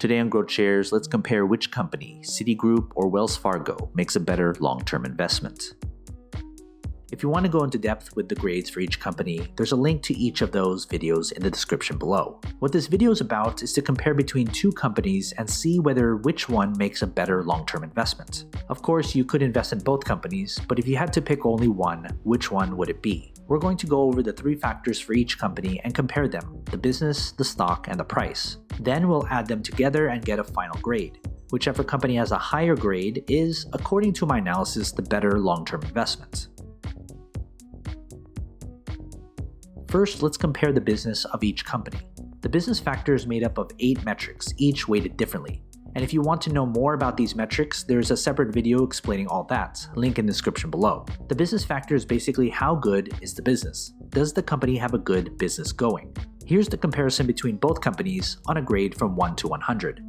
Today on GrowthShares, let's compare which company, Citigroup or Wells Fargo, makes a better long-term investment. If you want to go into depth with the grades for each company, there's a link to each of those videos in the description below. What this video is about is to compare between two companies and see whether which one makes a better long-term investment. Of course, you could invest in both companies, but if you had to pick only one, which one would it be? We're going to go over the 3 factors for each company and compare them: the business, the stock, and the price. Then we'll add them together and get a final grade. Whichever company has a higher grade is, according to my analysis, the better long-term investment. First, let's compare the business of each company. The business factor is made up of 8 metrics, each weighted differently. And if you want to know more about these metrics, there's a separate video explaining all that, link in the description below. The business factor is basically how good is the business. Does the company have a good business going? Here's the comparison between both companies on a grade from 1 to 100.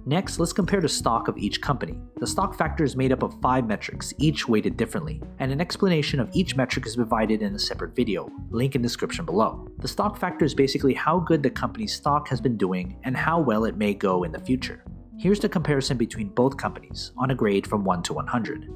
Next, let's compare the stock of each company. The stock factor is made up of 5 metrics, each weighted differently, and an explanation of each metric is provided in a separate video, link in the description below. The stock factor is basically how good the company's stock has been doing and how well it may go in the future. Here's the comparison between both companies on a grade from 1 to 100.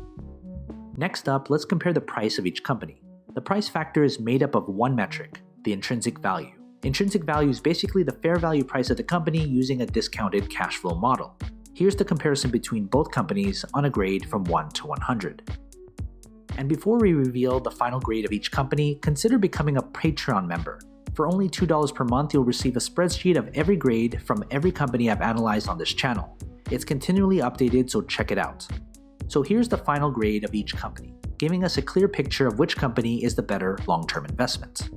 Next up, let's compare the price of each company. The price factor is made up of 1 metric, the intrinsic value. Intrinsic value is basically the fair value price of the company using a discounted cash flow model. Here's the comparison between both companies on a grade from 1 to 100. And before we reveal the final grade of each company, consider becoming a Patreon member. For only $2 per month, you'll receive a spreadsheet of every grade from every company I've analyzed on this channel. It's continually updated, so check it out. So here's the final grade of each company, giving us a clear picture of which company is the better long-term investment.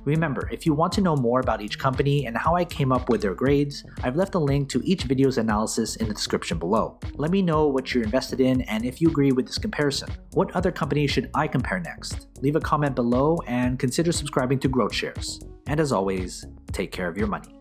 Remember, if you want to know more about each company and how I came up with their grades, I've left a link to each video's analysis in the description below. Let me know what you're invested in and if you agree with this comparison. What other companies should I compare next? Leave a comment below and consider subscribing to GrowthShares. And as always, take care of your money.